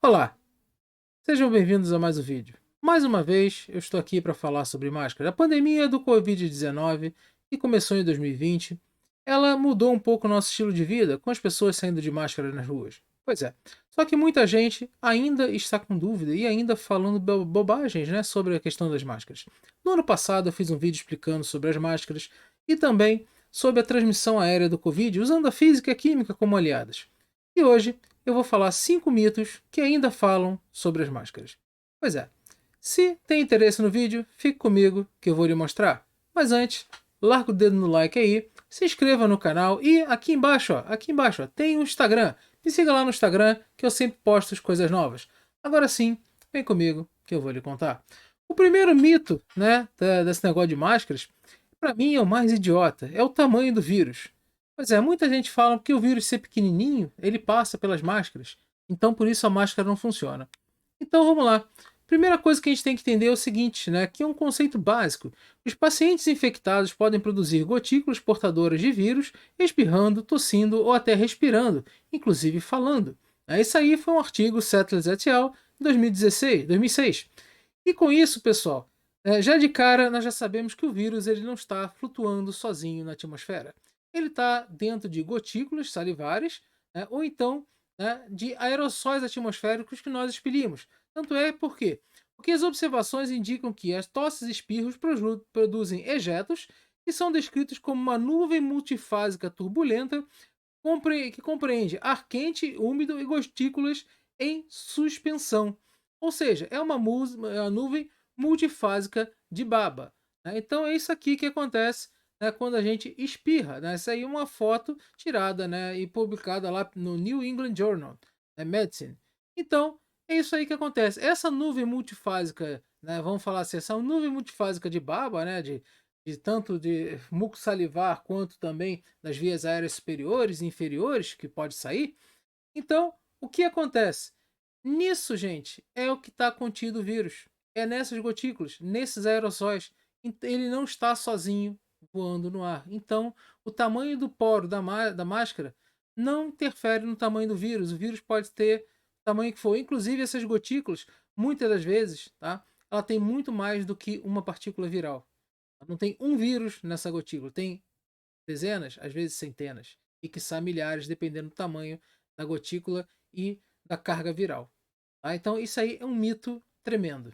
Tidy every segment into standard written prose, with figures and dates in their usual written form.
Olá, sejam bem-vindos a mais um vídeo. Mais uma vez, eu estou aqui para falar sobre máscara. A pandemia do Covid-19, que começou em 2020, ela mudou um pouco o nosso estilo de vida, com as pessoas saindo de máscara nas ruas. Pois é, só que muita gente ainda está com dúvida e ainda falando bobagens, né, sobre a questão das máscaras. No ano passado, eu fiz um vídeo explicando sobre as máscaras e também sobre a transmissão aérea do Covid, usando a física e a química como aliadas. E hoje eu vou falar 5 mitos que ainda falam sobre as máscaras. Pois é, se tem interesse no vídeo, fique comigo que eu vou lhe mostrar. Mas antes, larga o dedo no like aí, se inscreva no canal e aqui embaixo, ó, tem o Instagram. Me siga lá no Instagram que eu sempre posto as coisas novas. Agora sim, vem comigo que eu vou lhe contar. O primeiro mito, né, desse negócio de máscaras, para mim é o mais idiota, é o tamanho do vírus. Pois é, muita gente fala que o vírus ser pequenininho, ele passa pelas máscaras. Então por isso a máscara não funciona. Então vamos lá. Primeira coisa que a gente tem que entender é o seguinte, né, que é um conceito básico. Os pacientes infectados podem produzir gotículas portadoras de vírus, espirrando, tossindo ou até respirando, inclusive falando. Isso aí foi um artigo Settlers et al. 2016, 2006. E com isso, pessoal, já de cara nós já sabemos que o vírus ele não está flutuando sozinho na atmosfera. Ele está dentro de gotículas salivares, né, ou então, né, de aerossóis atmosféricos que nós expelimos. Tanto é porque as observações indicam que as tosses e espirros produzem ejetos que são descritos como uma nuvem multifásica turbulenta que compreende ar quente, úmido e gotículas em suspensão. Ou seja, é uma nuvem multifásica de baba. Né? Então é isso aqui que acontece, né, quando a gente espirra. Né? Essa aí é uma foto tirada, né, e publicada lá no New England Journal, né, Medicine. Então é isso aí que acontece. Essa nuvem multifásica, né, vamos falar assim, essa nuvem multifásica de baba, né, de tanto de muco salivar quanto também das vias aéreas superiores e inferiores que pode sair. Então, o que acontece? Nisso, gente, é o que está contido o vírus. É nessas gotículas, nesses aerossóis. Ele não está sozinho voando no ar. Então, o tamanho do poro da máscara não interfere no tamanho do vírus. O vírus pode ter o tamanho que for. Inclusive, essas gotículas, muitas das vezes, tá? Ela tem muito mais do que uma partícula viral. Não tem um vírus nessa gotícula, tem dezenas, às vezes centenas, e quiçá milhares, dependendo do tamanho da gotícula e da carga viral. Tá? Então, isso aí é um mito tremendo.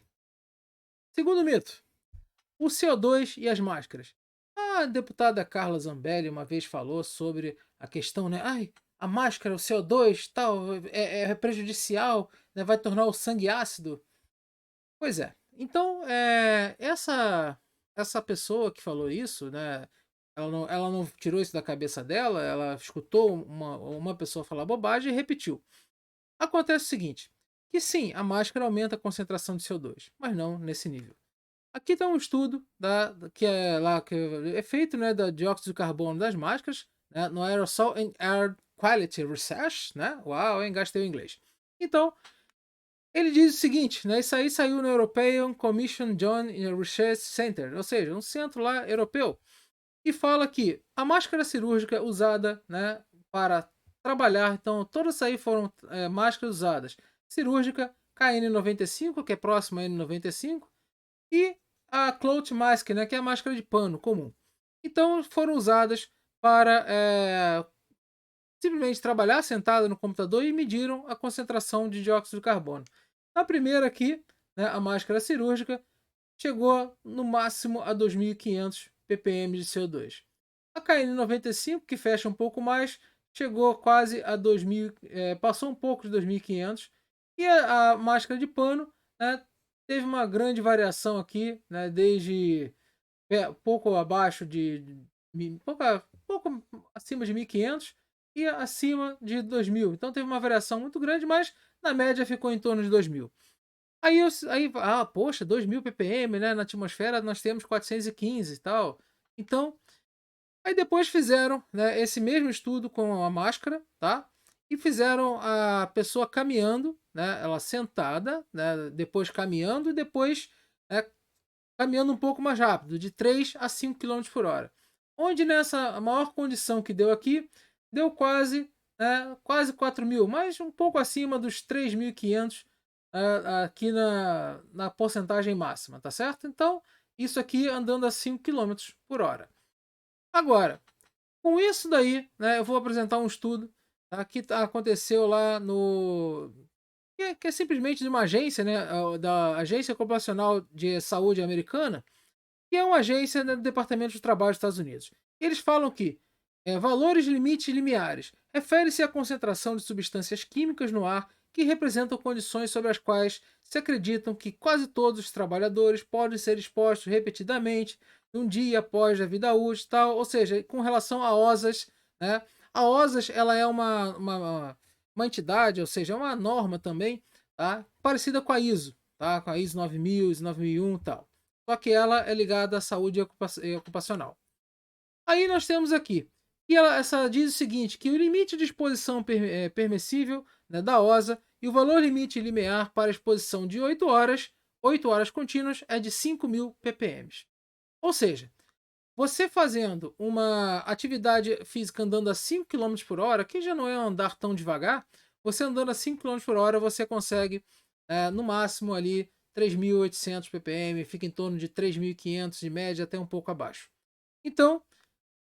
Segundo mito, o CO2 e as máscaras. A deputada Carla Zambelli uma vez falou sobre a questão, né? Ai, a máscara, o CO2, tal, é prejudicial, né? Vai tornar o sangue ácido. Pois é. Então, essa pessoa que falou isso, né? Ela não tirou isso da cabeça dela, ela escutou uma pessoa falar bobagem e repetiu. Acontece o seguinte, que sim, a máscara aumenta a concentração de CO2, mas não nesse nível. Aqui está um estudo que é lá que é feito, né, da dióxido de carbono das máscaras, né, no Aerosol and Air Quality Research, né? Uau, hein, gastei o inglês. Então, ele diz o seguinte, né? Isso aí saiu no European Commission John Research Center, ou seja, um centro lá europeu, e fala que a máscara cirúrgica usada, né, para trabalhar, então todas isso aí foram máscaras usadas. Cirúrgica, KN95, que é próxima a N95, e a cloth mask, né, que é a máscara de pano comum. Então foram usadas para simplesmente trabalhar sentada no computador e mediram a concentração de dióxido de carbono. Na primeira aqui, né, a máscara cirúrgica chegou no máximo a 2.500 ppm de CO2. A KN95, que fecha um pouco mais, chegou quase a 2.000, passou um pouco de 2.500. E a máscara de pano, né, teve uma grande variação aqui, né, desde pouco abaixo pouco acima de 1.500 e acima de 2.000. Então teve uma variação muito grande, mas na média ficou em torno de 2.000. Poxa, 2.000 ppm, né? Na atmosfera nós temos 415 e tal. Então, aí depois fizeram, né, esse mesmo estudo com a máscara, tá? E fizeram a pessoa caminhando, né? Ela sentada, né? Depois caminhando e depois né, caminhando um pouco mais rápido, de 3 a 5 km por hora. Onde nessa a maior condição que deu aqui, deu quase né, quase 4.000, mas um pouco acima dos 3.500 aqui na porcentagem máxima, tá certo? Então, isso aqui andando a 5 quilômetros por hora. Agora, com isso daí, né, eu vou apresentar um estudo, tá, que aconteceu lá no... que é simplesmente de uma agência, né, da Agência Ocupacional de Saúde Americana, que é uma agência, né, do Departamento de Trabalho dos Estados Unidos. Eles falam que valores limites e limiares refere-se à concentração de substâncias químicas no ar que representam condições sobre as quais se acreditam que quase todos os trabalhadores podem ser expostos repetidamente num dia após a vida útil, tal, ou seja, com relação a OSAS, né? A OSAS ela é uma entidade, ou seja, é uma norma também, tá? Parecida com a ISO, tá? Com a ISO 9000, ISO 9001 e tal. Só que ela é ligada à saúde ocupacional. Aí nós temos aqui, e essa diz o seguinte, que o limite de exposição permissível, né, da OSA e o valor limite limiar para exposição de 8 horas contínuas, é de 5.000 ppm. Ou seja, você fazendo uma atividade física andando a 5 km por hora, que já não é andar tão devagar, você andando a 5 km por hora, você consegue, no máximo ali, 3.800 ppm, fica em torno de 3.500 de média, até um pouco abaixo. Então,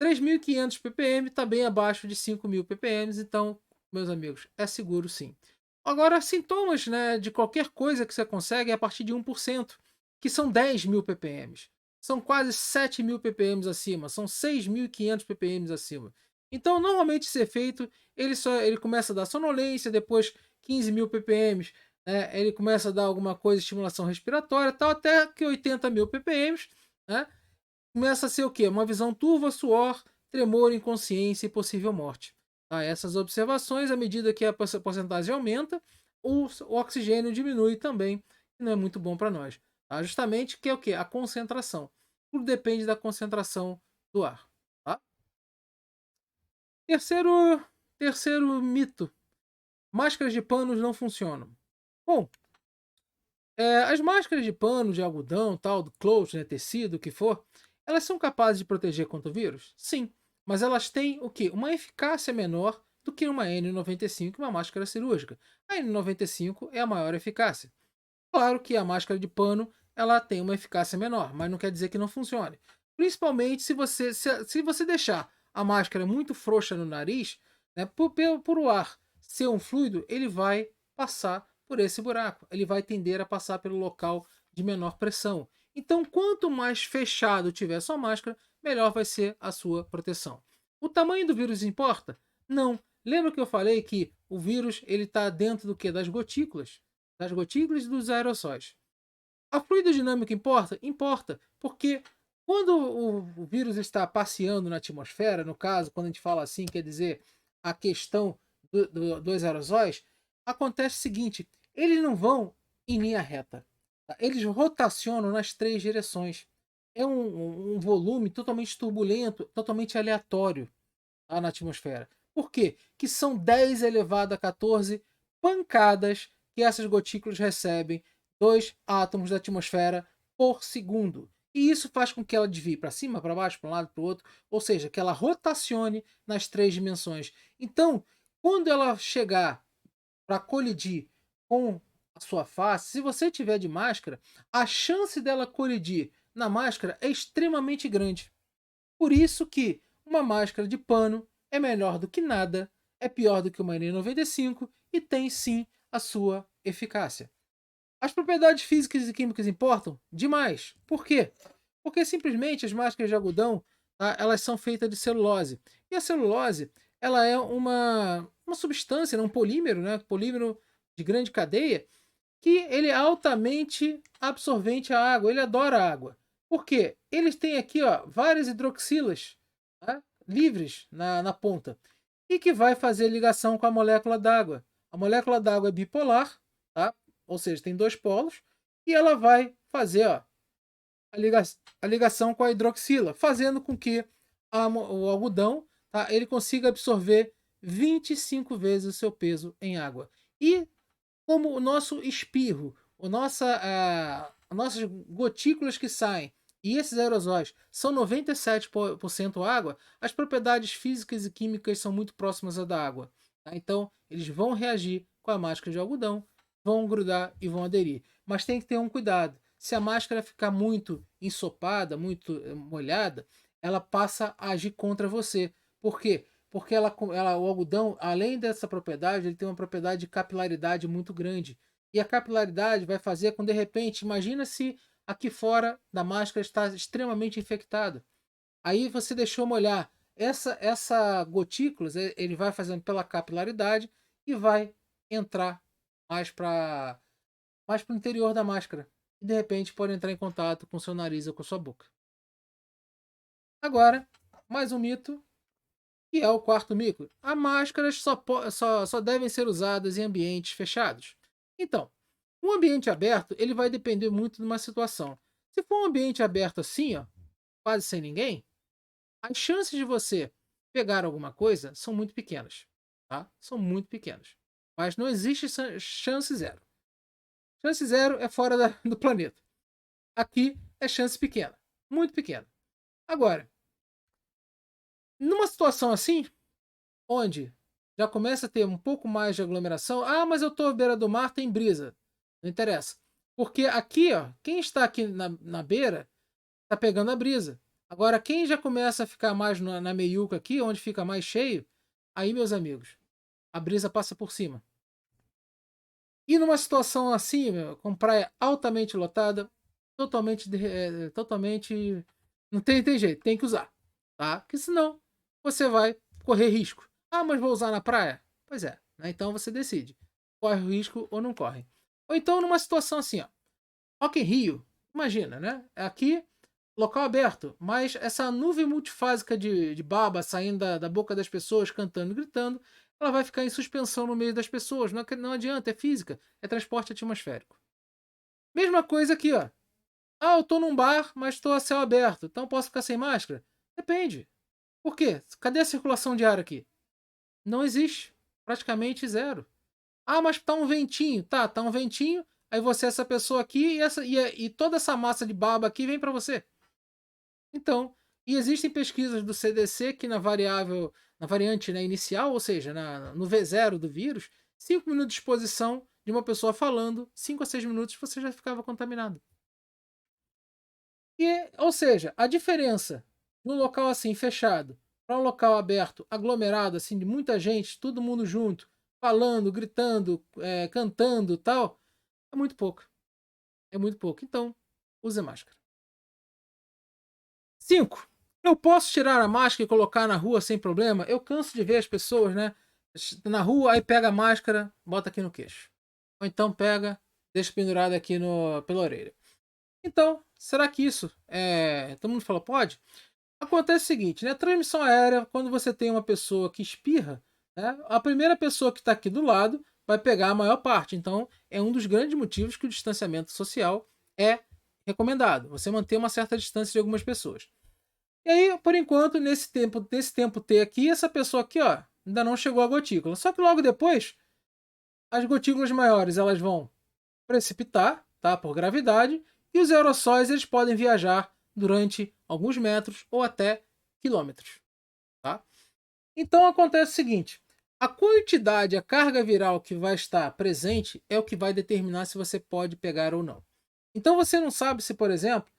3.500 ppm está bem abaixo de 5.000 ppm, então, meus amigos, é seguro sim. Agora, sintomas, né, de qualquer coisa que você consegue é a partir de 1%, que são 10.000 ppm. São quase 7.000 ppm acima, são 6.500 ppm acima. Então, normalmente esse efeito, ele começa a dar sonolência, depois 15.000 ppm, né, ele começa a dar alguma coisa, estimulação respiratória, tal, até que 80.000 ppm, né, começa a ser o quê? Uma visão turva, suor, tremor, inconsciência e possível morte. Tá? Essas observações, à medida que a porcentagem aumenta, o oxigênio diminui também, que não é muito bom para nós. Tá? Justamente que é o quê? A concentração. Tudo depende da concentração do ar. Tá? Terceiro mito. Máscaras de panos não funcionam. Bom, as máscaras de pano, de algodão, tal, do cloth, né, tecido, o que for, elas são capazes de proteger contra o vírus? Sim, mas elas têm o quê? Uma eficácia menor do que uma N95 e uma máscara cirúrgica. A N95 é a maior eficácia. Claro que a máscara de pano ela tem uma eficácia menor, mas não quer dizer que não funcione. Principalmente se você deixar a máscara muito frouxa no nariz, né, por o ar ser um fluido, ele vai passar por esse buraco. Ele vai tender a passar pelo local de menor pressão. Então, quanto mais fechado tiver sua máscara, melhor vai ser a sua proteção. O tamanho do vírus importa? Não. Lembra que eu falei que o vírus ele está dentro do que? Das gotículas. Das gotículas e dos aerossóis. A fluidodinâmica importa? Importa, porque quando o vírus está passeando na atmosfera, no caso, quando a gente fala assim, quer dizer a questão dos aerossóis, acontece o seguinte: eles não vão em linha reta, tá? Eles rotacionam nas três direções. É um volume totalmente turbulento, totalmente aleatório, tá, na atmosfera. Por quê? Que são 10 elevado a 14 pancadas que essas gotículas recebem dos átomos da atmosfera por segundo. E isso faz com que ela desvie para cima, para baixo, para um lado, para o outro, ou seja, que ela rotacione nas três dimensões. Então, quando ela chegar para colidir com a sua face, se você tiver de máscara, a chance dela colidir na máscara é extremamente grande. Por isso que uma máscara de pano é melhor do que nada, é pior do que uma N95 e tem sim a sua eficácia. As propriedades físicas e químicas importam? Demais. Por quê? Porque simplesmente as máscaras de algodão, tá, elas são feitas de celulose. E a celulose ela é uma substância, um polímero, né, polímero de grande cadeia, que ele é altamente absorvente à água, ele adora água. Por quê? Eles têm aqui, ó, várias hidroxilas, tá, livres na ponta e que vai fazer ligação com a molécula d'água. A molécula d'água é bipolar, tá? Ou seja, tem dois polos e ela vai fazer, ó, a ligação com a hidroxila, fazendo com que o algodão, tá, ele consiga absorver 25 vezes o seu peso em água. E como o nosso espirro, as nossas gotículas que saem e esses aerosóis são 97% água, as propriedades físicas e químicas são muito próximas à da água. Tá? Então, eles vão reagir com a máscara de algodão, vão grudar e vão aderir. Mas tem que ter um cuidado. Se a máscara ficar muito ensopada, muito molhada, ela passa a agir contra você. Por quê? Porque o algodão, além dessa propriedade, ele tem uma propriedade de capilaridade muito grande. E a capilaridade vai fazer com, de repente, imagina se aqui fora da máscara está extremamente infectado. Aí você deixou molhar. Essa gotículas, ele vai fazendo pela capilaridade e vai entrar mais para o interior da máscara. E de repente pode entrar em contato com seu nariz ou com sua boca. Agora, mais um mito, que é o quarto mito. As máscaras só devem ser usadas em ambientes fechados. Então, um ambiente aberto, ele vai depender muito de uma situação. Se for um ambiente aberto assim, ó, quase sem ninguém, as chances de você pegar alguma coisa são muito pequenas, tá? São muito pequenas. Mas não existe chance zero. Chance zero é fora do planeta. Aqui é chance pequena, muito pequena. Agora, numa situação assim, onde já começa a ter um pouco mais de aglomeração, mas eu estou à beira do mar, tem brisa. Não interessa. Porque aqui, ó, quem está aqui na beira, está pegando a brisa. Agora, quem já começa a ficar mais na meiuca aqui, onde fica mais cheio, aí, meus amigos, a brisa passa por cima. E numa situação assim, meu, com praia altamente lotada, totalmente, não tem jeito, tem que usar, tá? Porque senão você vai correr risco. Mas vou usar na praia? Pois é, né? Então você decide, corre o risco ou não corre. Ou então numa situação assim, ó, Rock in Rio, imagina, né? Aqui local aberto, mas essa nuvem multifásica de baba saindo da boca das pessoas, cantando e gritando, ela vai ficar em suspensão no meio das pessoas. Não adianta, é física, é transporte atmosférico. Mesma coisa aqui, ó. Eu tô num bar, mas tô a céu aberto, então posso ficar sem máscara? Depende. Por quê? Cadê a circulação de ar aqui? Não existe. Praticamente zero. Mas tá um ventinho. Tá um ventinho. Aí você, essa pessoa aqui e toda essa massa de baba aqui vem para você. Então, e existem pesquisas do CDC que na variante, né, inicial, ou seja, no V0 do vírus, 5 minutos de exposição de uma pessoa falando, 5 a 6 minutos você já ficava contaminado. Ou seja, a diferença de um local assim fechado para um local aberto, aglomerado, assim, de muita gente, todo mundo junto, falando, gritando, cantando, tal, é muito pouco. É muito pouco. Então, use máscara. 5. Eu posso tirar a máscara e colocar na rua sem problema? Eu canso de ver as pessoas, né? Na rua, aí pega a máscara, bota aqui no queixo. Ou então pega, deixa pendurada aqui pela orelha. Então, será que isso todo mundo fala, pode? Acontece o seguinte, né? Transmissão aérea, quando você tem uma pessoa que espirra, né? A primeira pessoa que está aqui do lado vai pegar a maior parte. Então, é um dos grandes motivos que o distanciamento social é recomendado. Você manter uma certa distância de algumas pessoas. E aí, por enquanto, nesse tempo T aqui, essa pessoa aqui, ó, ainda não chegou a gotícula. Só que logo depois, as gotículas maiores, elas vão precipitar, tá, por gravidade, e os aerossóis eles podem viajar durante alguns metros ou até quilômetros, tá? Então acontece o seguinte, a quantidade, a carga viral que vai estar presente é o que vai determinar se você pode pegar ou não. Então você não sabe se, por exemplo,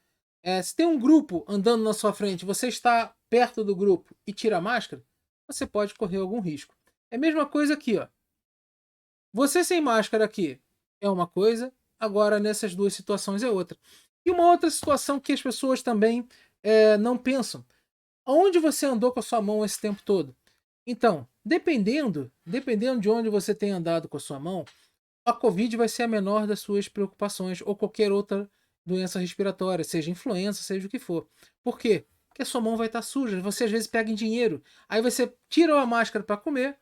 se tem um grupo andando na sua frente, você está perto do grupo e tira a máscara, você pode correr algum risco. É a mesma coisa aqui, ó. Você sem máscara aqui é uma coisa, agora nessas duas situações é outra. E uma outra situação que as pessoas também não pensam. Onde você andou com a sua mão esse tempo todo? Então, dependendo de onde você tem andado com a sua mão, a Covid vai ser a menor das suas preocupações ou qualquer outra doença respiratória, seja influenza, seja o que for. Por quê? Porque a sua mão vai estar suja. Você às vezes pega em dinheiro. Aí você tira a máscara para comer,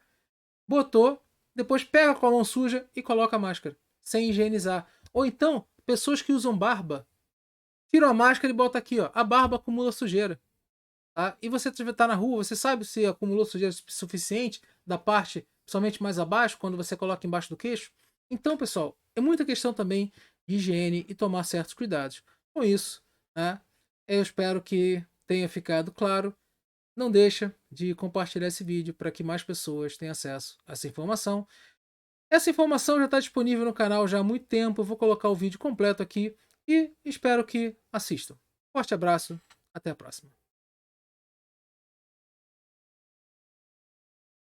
botou, depois pega com a mão suja e coloca a máscara, sem higienizar. Ou então, pessoas que usam barba, tiram a máscara e botam aqui, ó. A barba acumula sujeira. Tá? E você está na rua, você sabe se acumulou sujeira suficiente da parte, principalmente mais abaixo, quando você coloca embaixo do queixo? Então, pessoal, é muita questão também de higiene e tomar certos cuidados. Com isso, né, eu espero que tenha ficado claro. não deixa de compartilhar esse vídeo para que mais pessoas tenham acesso a essa informação. Essa informação já está disponível no canal já há muito tempo. Eu vou colocar o vídeo completo aqui e espero que assistam. Forte abraço, até a próxima.